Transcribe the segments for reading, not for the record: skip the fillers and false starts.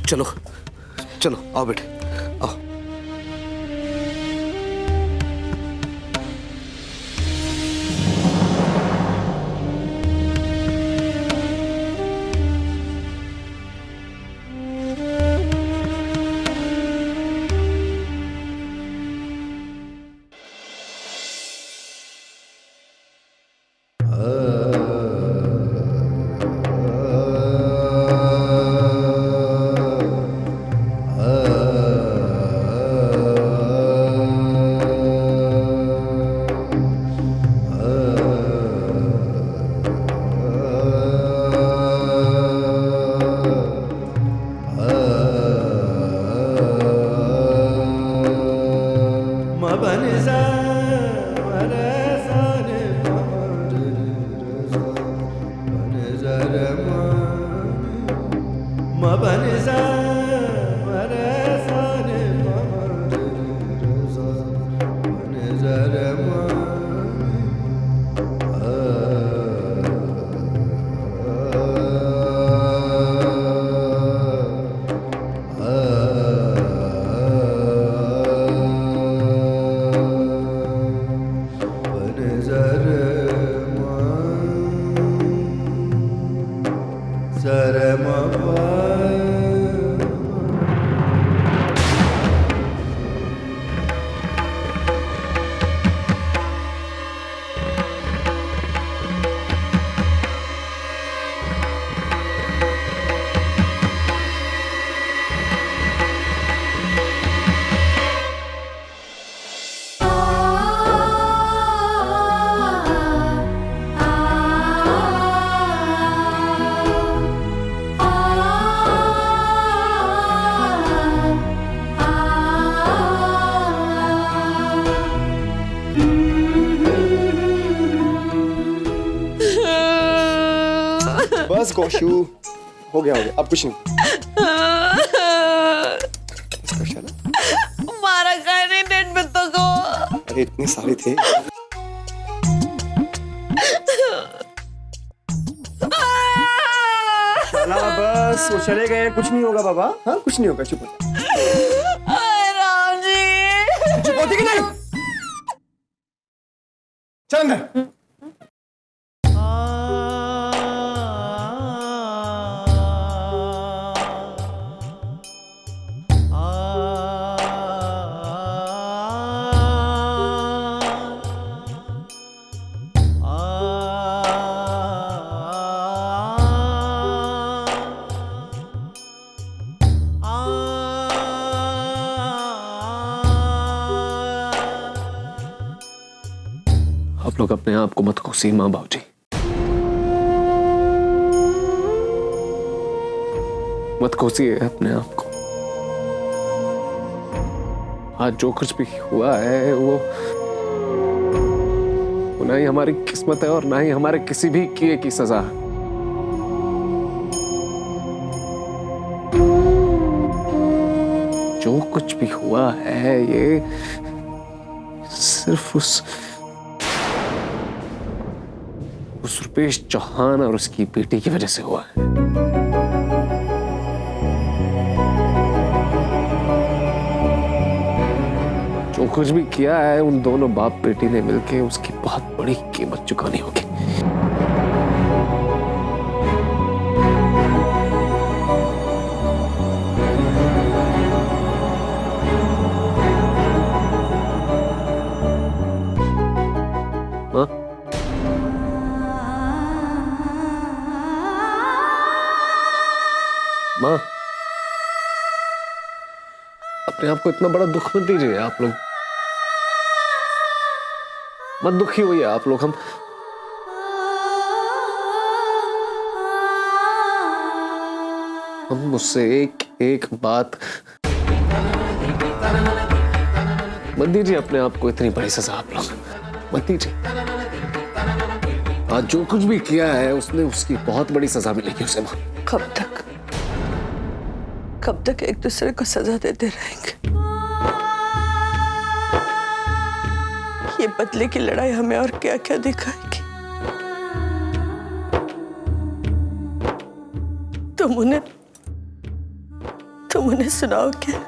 चलो चलो आओ बेटे आओ। बस गोशू, हो गया अब कुछ नहीं। मारा खाने डेट बत्तों को। अरे इतने सारे थे। चला बस, वो चले गए, कुछ नहीं होगा बाबा। हाँ कुछ नहीं होगा, चुप हो जा। राम जी, चुप होती कि नहीं? चल अंदर। आप लोग अपने आप को मत कोसी माँ बाबूजी। मत कोसिए अपने आप को। आज जो कुछ भी हुआ है वो ना ही हमारी किस्मत है और ना ही हमारे किसी भी किए की सजा। जो कुछ भी हुआ है ये सिर्फ उस रुपेश चौहान और उसकी बेटी की वजह से हुआ है। जो कुछ भी किया है उन दोनों बाप बेटी ने मिलकर उसकी बहुत बड़ी कीमत चुकानी होगी। माँ, अपने आप को इतना बड़ा दुख मत दीजिए। आप लोग मत दुखी होइए। आप लोग हम मुझसे एक एक बात मत दीजिए अपने आप को इतनी बड़ी सजा। आप लोग मत दीजिए। आज जो कुछ भी किया है उसने उसकी बहुत बड़ी सजा मिलेगी उसे। माँ, कब तक एक दूसरे को सजा देते रहेंगे? ये बदले की लड़ाई हमें और क्या क्या दिखाएगी? तुम उन्हें तुम उन्हें सुनाओ क्या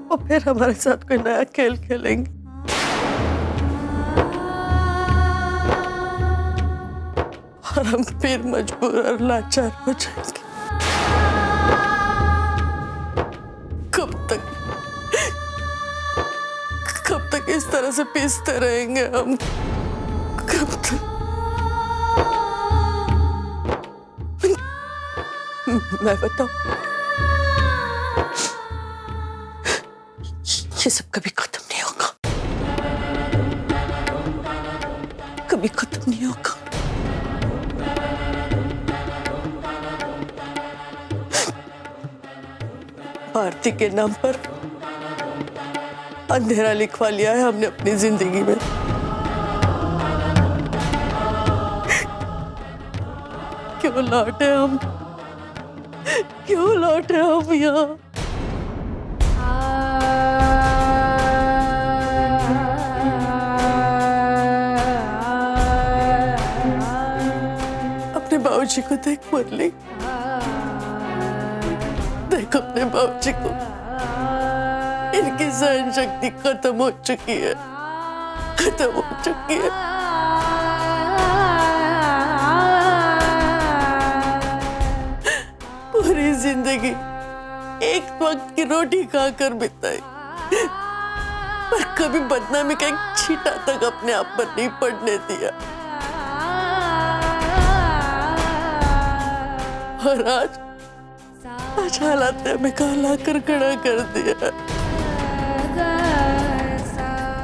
और फिर हमारे साथ कोई नया खेल खेलेंगे। और हम फिर मजबूर और लाचार हो जाएंगे। कब तक इस तरह से पीसते रहेंगे हम? कब तक? मैं बताऊं, ये सब कभी खत्म नहीं होगा, कभी खत्म नहीं होगा। भारती के नाम पर अंधेरा लिखवा लिया है हमने अपनी जिंदगी में। क्यों लौटे हम? क्यों लौटे हम यहाँ? अपने बाबूजी को देख मुरली, देख अपने बाबूजी को। इनकी सहन शक्ति खत्म हो चुकी है, खत्म हो चुकी है। पूरी जिंदगी एक वक्त की रोटी खाकर बिताई, पर कभी बदनामी का एक छींटा तक अपने आप पर नहीं पड़ने दिया। और आज हालात ने हमें कहाँ लाकर खड़ा कर दिया।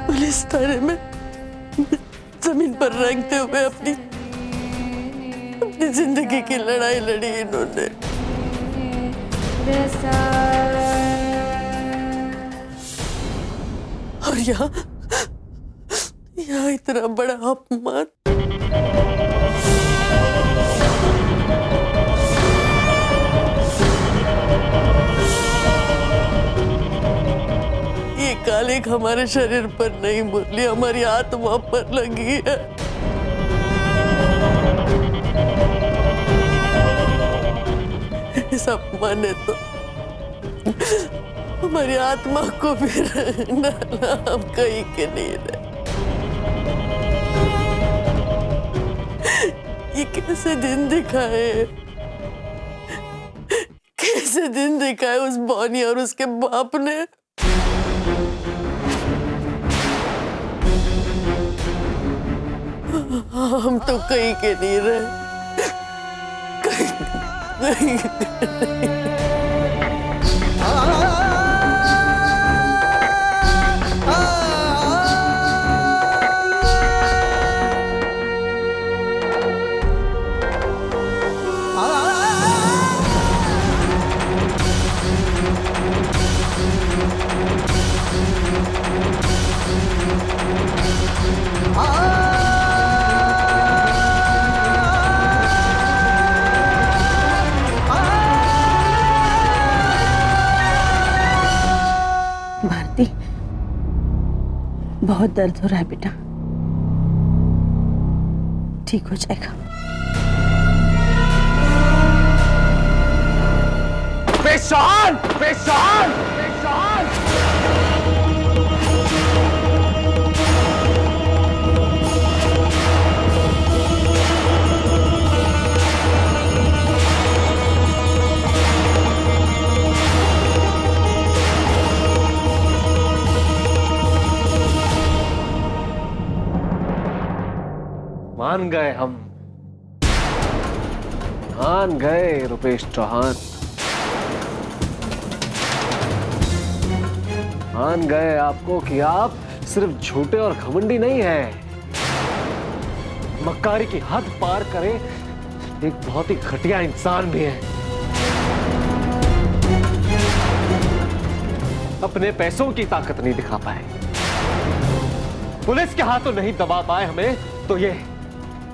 पुलिस थाने में जमीन पर रेंगते हुए अपनी जिंदगी की लड़ाई लड़ी इन्होंने। और यहाँ इतना बड़ा अपमान। ये कालिक हमारे शरीर पर नहीं मुरली, हमारी आत्मा पर लगी है। इस अपमान ने तो हमारी आत्मा को भी डाला, हम कहीं के नहीं रहे। ये कैसे दिन दिखाए, कैसे दिन दिखाए उस बॉनी और उसके बाप ने। हम तो कहीं के नहीं रहे, कहीं के नहीं। भारती, बहुत दर्द हो रहा है बेटा, ठीक हो जाएगा। पेशान, पेशान, पेशान। मान गए हम, मान गए रुपेश चौहान, मान गए आपको कि आप सिर्फ झूठे और घमंडी नहीं हैं, मक्कारी की हद पार करे एक बहुत ही घटिया इंसान भी हैं। अपने पैसों की ताकत नहीं दिखा पाए, पुलिस के हाथों नहीं दबा पाए हमें, तो ये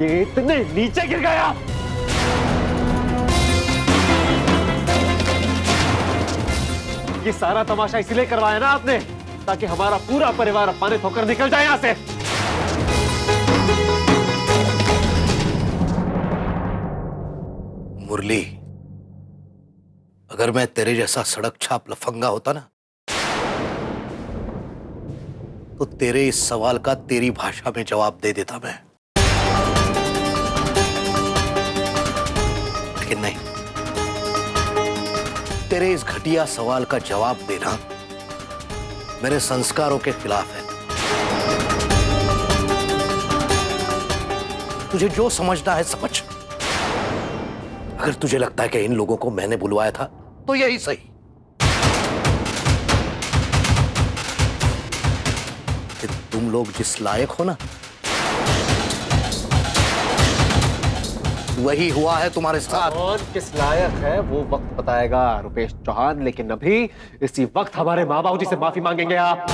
इतने नीचे गिर गया। ये सारा तमाशा इसलिए करवाया ना आपने, ताकि हमारा पूरा परिवार अपमानित होकर निकल जाए यहां से। मुरली, अगर मैं तेरे जैसा सड़क छाप लफंगा होता ना, तो तेरे इस सवाल का तेरी भाषा में जवाब दे देता मैं। लेकिन नहीं, तेरे इस घटिया सवाल का जवाब देना मेरे संस्कारों के खिलाफ है। तुझे जो समझना है समझ। अगर तुझे लगता है कि इन लोगों को मैंने बुलवाया था तो यही सही। कि तुम लोग जिस लायक हो ना, वही हुआ है तुम्हारे साथ। कौन किस लायक है वो वक्त बताएगा रुपेश चौहान, लेकिन अभी इसी वक्त हमारे माँ बाबू जी से माफी मांगेंगे आप।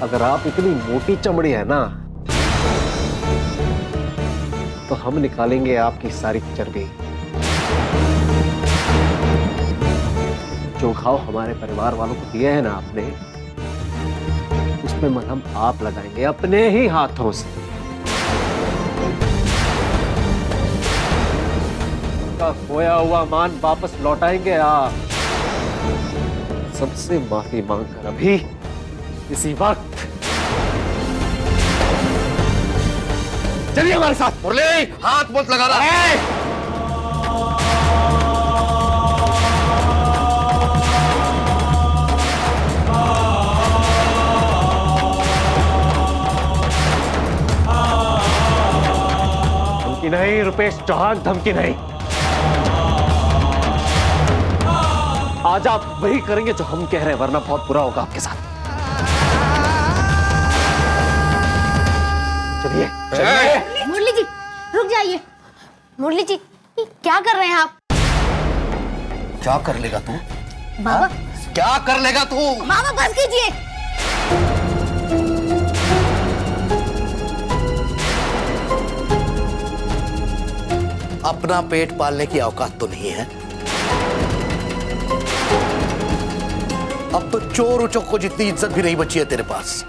अगर आप इतनी मोटी चमड़ी है ना, तो हम निकालेंगे आपकी सारी चर्बी। जो घाव हमारे परिवार वालों को दिए हैं ना आपने, उसमें मलहम आप लगाएंगे अपने ही हाथों से। का खोया हुआ मान वापस लौटाएंगे आप। सबसे माफी मांगकर अभी इसी वक्त चलिए हमारे साथ। मुरली, हाथ मत लगा रहा। धमकी नहीं रुपेश चौहान, धमकी नहीं। आज आप वही करेंगे जो हम कह रहे हैं, वरना बहुत बुरा होगा आपके साथ। चलिए चलिए। मुरली जी रुक जाइए। मुरली जी ये क्या कर रहे हैं आप? क्या कर लेगा तू? बाबा क्या कर लेगा तू? बाबा बस कीजिए। अपना पेट पालने की औकात तो नहीं है। अब तो चोर उचक्कों जितनी इज्जत भी नहीं बची है तेरे पास।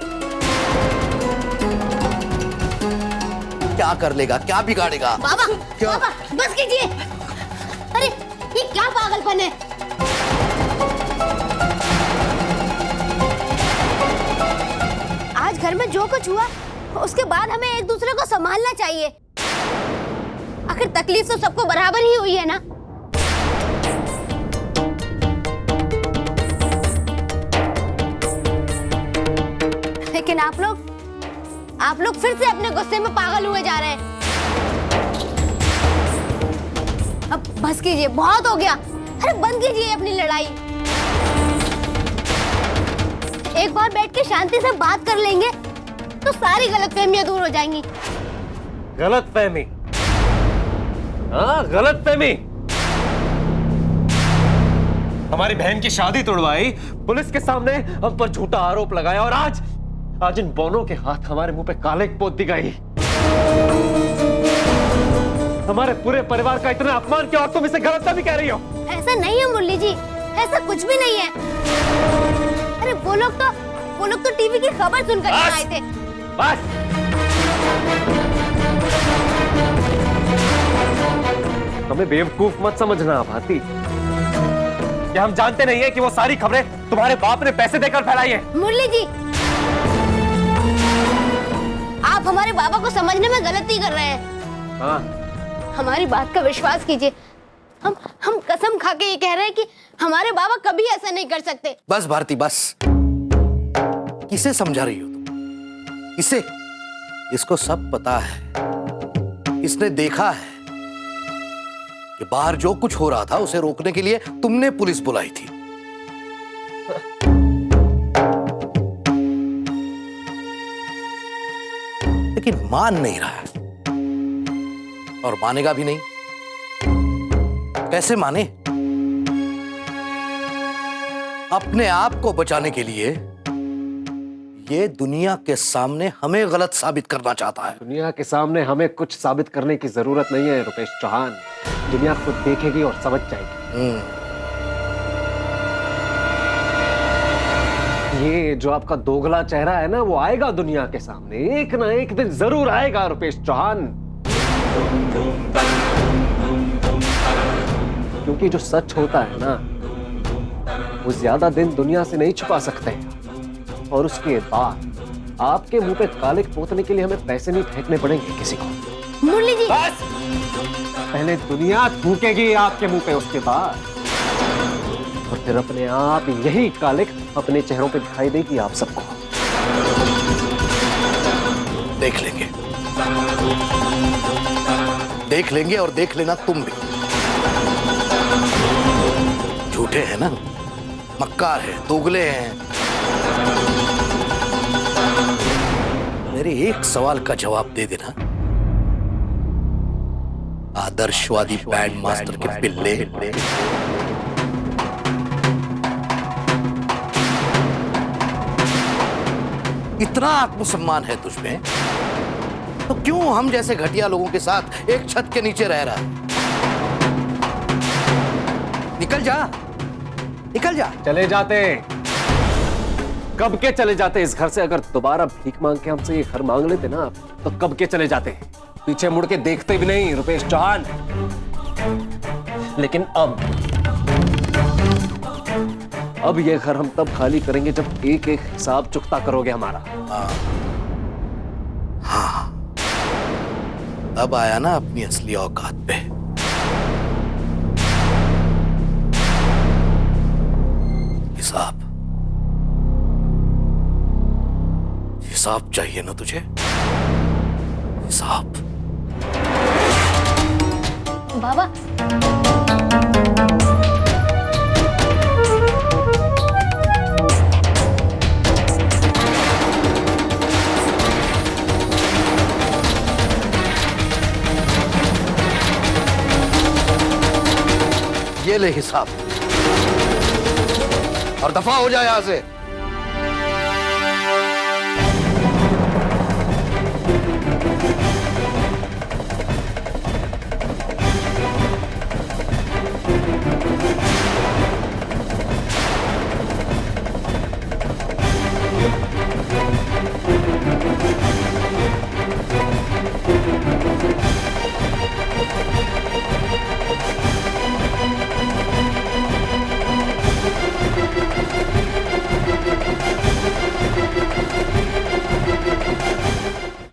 क्या कर लेगा, क्या बिगाड़ेगा? बाबा क्या? बाबा बस कीजिए। अरे ये क्या पागलपन है? आज घर में जो कुछ हुआ उसके बाद हमें एक दूसरे को संभालना चाहिए। आखिर तकलीफ तो सबको बराबर ही हुई है ना। लेकिन आप लोग फिर से अपने गुस्से में पागल हुए जा रहे हैं। अब बस कीजिए, बहुत हो गया। अरे बंद कीजिए अपनी लड़ाई। एक बार बैठ के शांति से बात कर लेंगे तो सारी गलतफहमियां दूर हो जाएंगी। गलतफहमी? हाँ गलतफहमी। हमारी बहन की शादी तोड़वाई, पुलिस के सामने हम पर झूठा आरोप लगाया, और आज इन बोनों के हाथ हमारे मुंह पे काले पोत दी गई। हमारे पूरे परिवार का इतना अपमान किया और तुम इसे गलतफहमी कह रही हो? ऐसा नहीं है मुरली जी, ऐसा कुछ भी नहीं है। अरे वो लोग तो टीवी की खबर सुनकर आए थे। बस हमें बेवकूफ मत समझना भारती। क्या हम जानते नहीं है कि वो सारी खबरें तुम्हारे बाप ने पैसे देकर फैलाई है? मुरली जी आप हमारे बाबा को समझने में गलती कर रहे हैं। हाँ हमारी बात का विश्वास कीजिए। हम कसम खा के ये कह रहे हैं कि हमारे बाबा कभी ऐसा नहीं कर सकते। बस भारती बस। किसे समझा रही हो तुम? इसे? इसको सब पता है, इसने देखा है कि बाहर जो कुछ हो रहा था उसे रोकने के लिए तुमने पुलिस बुलाई थी। लेकिन मान नहीं रहा है और मानेगा भी नहीं। कैसे माने? अपने आप को बचाने के लिए ये दुनिया के सामने हमें गलत साबित करना चाहता है। दुनिया के सामने हमें कुछ साबित करने की जरूरत नहीं है रुपेश चौहान। दुनिया खुद देखेगी और समझ जाएगी। ये जो आपका दोगला चेहरा है ना, वो आएगा दुनिया के सामने, एक ना एक दिन जरूर आएगा रुपेश चौहान। क्योंकि जो सच होता है ना, वो ज्यादा दिन दुनिया से नहीं छुपा सकते। और उसके बाद आपके मुंह पे कालिक पोतने के लिए हमें पैसे नहीं फेंकने पड़ेंगे किसी को। मुरली जी, बस पहले दुनिया थूकेगी आपके मुंह पे, उसके बाद और फिर अपने आप यही कालिक अपने चेहरों पे दिखाई देगी आप सबको। देख लेंगे, देख लेंगे और देख लेना तुम भी। झूठे हैं ना, मक्कार है, दोगले हैं। मेरे एक सवाल का जवाब दे देना, आदर्शवादी बैंड मास्टर के पिल्ले। इतना आत्मसम्मान है तुझमें, तो क्यों हम जैसे घटिया लोगों के साथ एक छत के नीचे रह रहा है? निकल जा, निकल जा। चले जाते, कब के चले जाते इस घर से। अगर दोबारा भीख मांग के हमसे ये घर मांग लेते ना, तो कब के चले जाते, पीछे मुड़ के देखते भी नहीं रुपेश चौहान। लेकिन अब ये घर हम तब खाली करेंगे जब एक एक हिसाब चुकता करोगे हमारा। हाँ, अब आया ना अपनी असली औकात पे। हिसाब, हिसाब चाहिए ना तुझे? हिसाब। बाबा, ये ले हिसाब और दफा हो जाए यहां से।